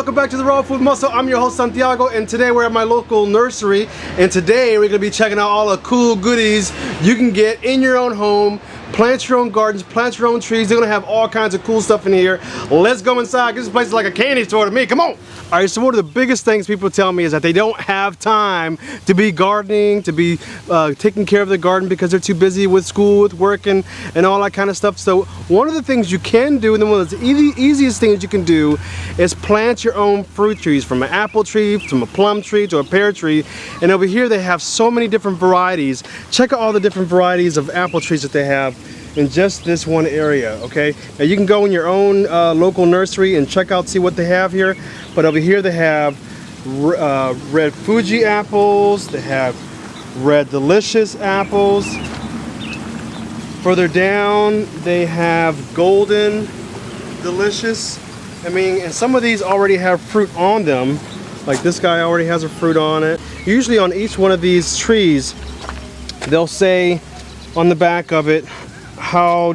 welcome back to the Raw Food Muscle. I'm your host Santiago, and today we're at my local nursery, and today we're going to be checking out all the cool goodies you can get in your own home. Plant your own gardens, plant your own trees. They're going to have all kinds of cool stuff in here. Let's go inside. This place is like a candy store to me. Come on. Alright, so one of the biggest things people tell me is that they don't have time to be gardening, to be taking care of the garden because they're too busy with school, with work, and all that kind of stuff. So one of the things you can do, and one of the easiest things you can do, is plant your own fruit trees, from an apple tree, from a plum tree, to a pear tree. And over here they have so many different varieties. Check out all the different varieties of apple trees that they have in just this one area. Okay, now you can go in your own local nursery and check out, see what they have here. But over here they have red Fuji apples, they have red delicious apples. Further down they have golden delicious. I mean, and some of these already have fruit on them, like this guy already has a fruit on it. Usually on each one of these trees they'll say on the back of it how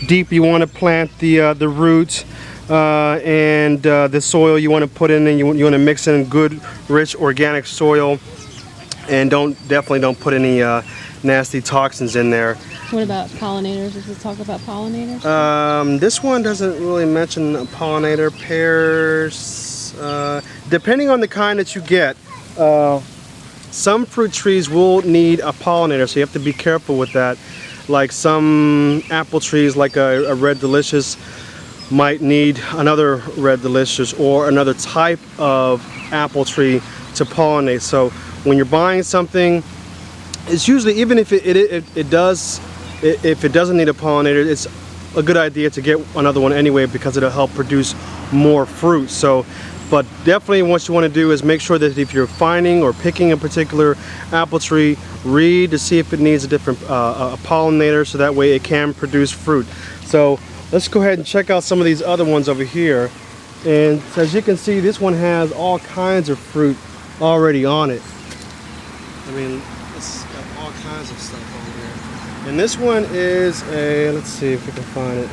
deep you want to plant the roots and the soil you want to put in, and you want to mix in good rich organic soil, and definitely don't put any nasty toxins in there. What about pollinators? Does it talk about pollinators? This one doesn't really mention a pollinator. Pears, depending on the kind that you get, some fruit trees will need a pollinator, so you have to be careful with that. Like some apple trees, like a red delicious, might need another red delicious or another type of apple tree to pollinate. So when you're buying something, it's usually, even if it doesn't need a pollinator, it's a good idea to get another one anyway, because it'll help produce more fruit. So, but definitely what you want to do is make sure that if you're finding or picking a particular apple tree, read to see if it needs a different a pollinator, so that way it can produce fruit. So let's go ahead and check out some of these other ones over here. And as you can see, this one has all kinds of fruit already on it. I mean, it's got all kinds of stuff over here. And this one is a, let's see if we can find it.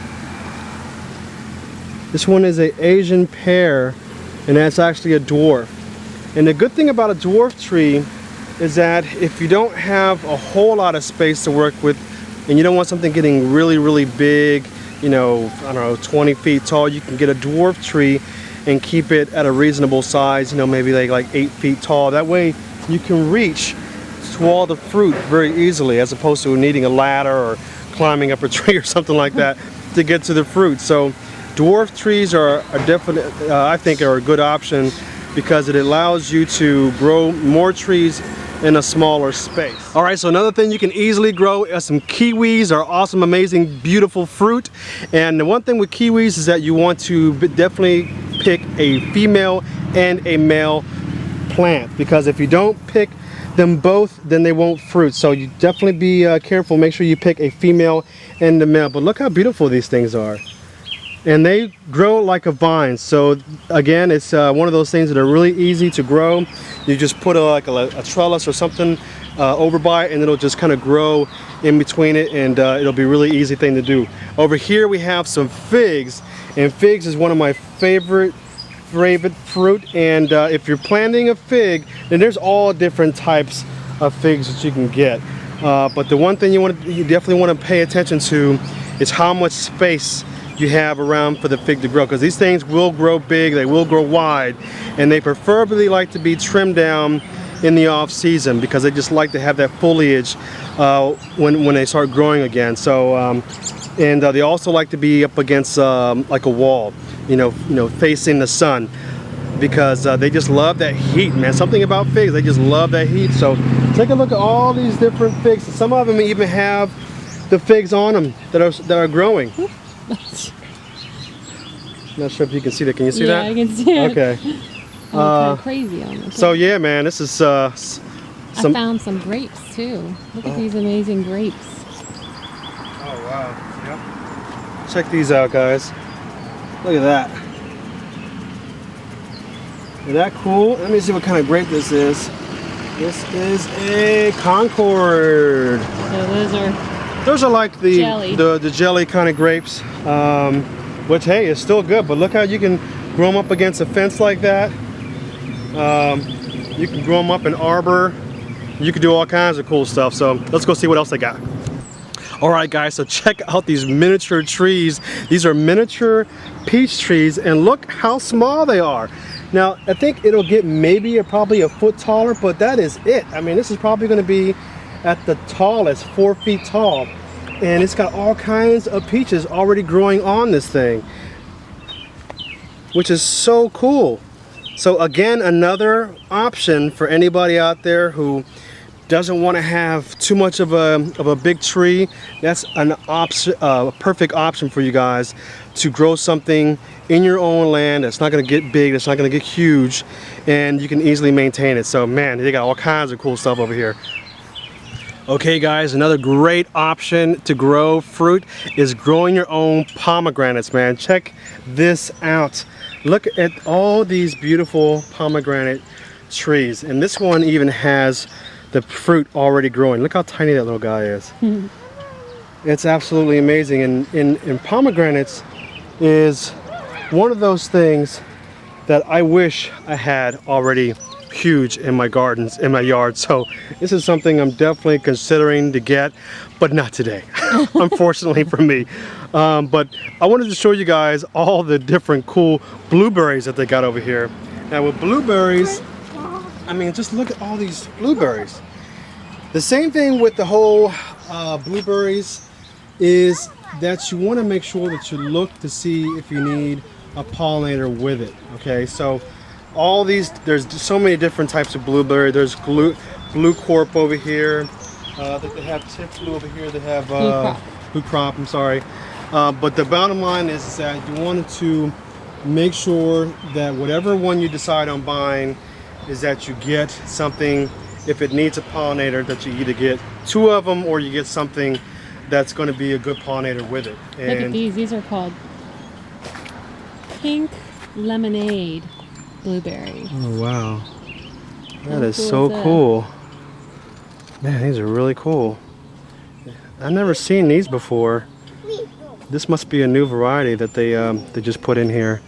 This one is an Asian pear, and that's actually a dwarf. And the good thing about a dwarf tree is that if you don't have a whole lot of space to work with, and you don't want something getting really big, you know, I don't know, 20 feet tall, you can get a dwarf tree and keep it at a reasonable size, you know, maybe like 8 feet tall. That way you can reach to all the fruit very easily, as opposed to needing a ladder or climbing up a tree or something like that to get to the fruit. So dwarf trees are definitely, I think, are a good option, because it allows you to grow more trees in a smaller space. Alright, so another thing you can easily grow is some kiwis. Are awesome, amazing, beautiful fruit. And the one thing with kiwis is that you want to definitely pick a female and a male plant, because if you don't pick them both, then they won't fruit. So you definitely be careful. Make sure you pick a female and a male. But look how beautiful these things are. And they grow like a vine. So again, it's one of those things that are really easy to grow. You just put a trellis or something over by it, and it'll just kind of grow in between it, and it'll be a really easy thing to do. Over here we have some figs, and figs is one of my favorite fruit. And if you're planting a fig, then there's all different types of figs that you can get. But the one thing you definitely want to pay attention to is how much space you have around for the fig to grow, because these things will grow big, they will grow wide, and they preferably like to be trimmed down in the off season, because they just like to have that foliage when they start growing again. So and they also like to be up against like a wall, you know, facing the sun, because they just love that heat, man. Something about figs, they just love that heat. So take a look at all these different figs. Some of them even have the figs on them that are growing. Not sure if you can see that. Can you see that? Yeah, I can see it. Okay. Kind of crazy on this. So yeah, man, this is I found some grapes too. Look at these amazing grapes. Oh wow. Yep. Check these out, guys. Look at that. Isn't that cool? Let me see what kind of grape this is. This is a Concord. So those are like the jelly. the jelly kind of grapes, which, hey, is still good. But look how you can grow them up against a fence like that. You can grow them up in arbor. You can do all kinds of cool stuff. So let's go see what else they got. All right, guys, so check out these miniature trees. These are miniature peach trees, and look how small they are. Now, I think it'll get maybe probably a foot taller, but that is it. I mean, this is probably going to be at the tallest, 4 feet tall. And it's got all kinds of peaches already growing on this thing, which is so cool. So again, another option for anybody out there who doesn't want to have too much of a big tree. That's an option, a perfect option for you guys to grow something in your own land that's not going to get big, that's not going to get huge, and you can easily maintain it. So man, they got all kinds of cool stuff over here. Okay guys, another great option to grow fruit is growing your own pomegranates, man. Check this out. Look at all these beautiful pomegranate trees, and this one even has the fruit already growing. Look how tiny that little guy is. It's absolutely amazing. And pomegranates is one of those things that I wish I had already huge in my gardens, in my yard. So this is something I'm definitely considering to get, but not today, unfortunately for me. But I wanted to show you guys all the different cool blueberries that they got over here. Now with blueberries, I mean, just look at all these blueberries. The same thing with the whole blueberries is that you want to make sure that you look to see if you need a pollinator with it. Okay, so all these, there's so many different types of blueberry. There's blue corp over here. They have tip blue over here. They have blue crop. I'm sorry, but the bottom line is that you wanted to make sure that whatever one you decide on buying is that you get something, if it needs a pollinator, that you either get 2 of them or you get something that's going to be a good pollinator with it. And look at these are called pink lemonade blueberries. oh wow, that How is cool so is that? cool. Man, these are really cool. I've never seen these before. This must be a new variety that they just put in here.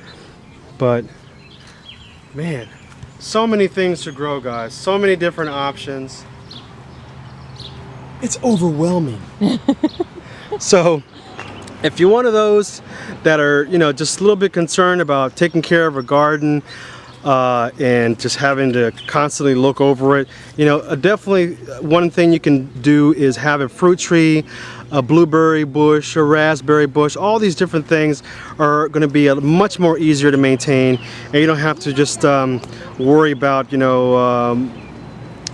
But man, so many things to grow, guys. So many different options. It's overwhelming. So if you're one of those that are, you know, just a little bit concerned about taking care of a garden and just having to constantly look over it, you know, definitely one thing you can do is have a fruit tree, a blueberry bush, a raspberry bush. All these different things are going to be much more easier to maintain, and you don't have to just worry about, you know,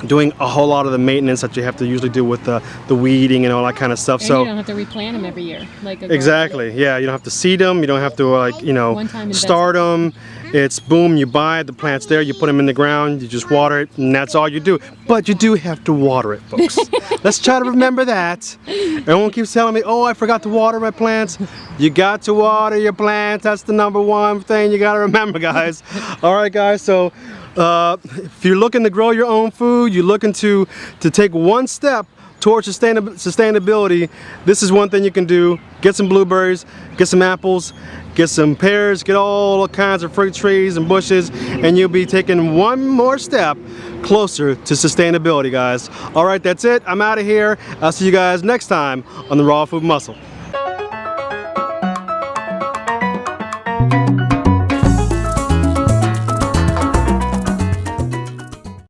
doing a whole lot of the maintenance that you have to usually do with the weeding and all that kind of stuff. And so you don't have to replant them every year, like a exactly, yeah, you don't have to seed them, you don't have to like, you know, start them. It's boom, you buy it, the plant's there, you put them in the ground, you just water it, and that's all you do. But you do have to water it, folks. Let's try to remember that. Everyone keeps telling me, oh, I forgot to water my plants. You got to water your plants. That's the #1 thing you got to remember, guys. All right, guys, so if you're looking to grow your own food, you're looking to take one step towards sustainability, this is one thing you can do. Get some blueberries, get some apples, get some pears, get all kinds of fruit trees and bushes, and you'll be taking one more step closer to sustainability, guys. All right, that's it. I'm out of here. I'll see you guys next time on the Raw Food Muscle.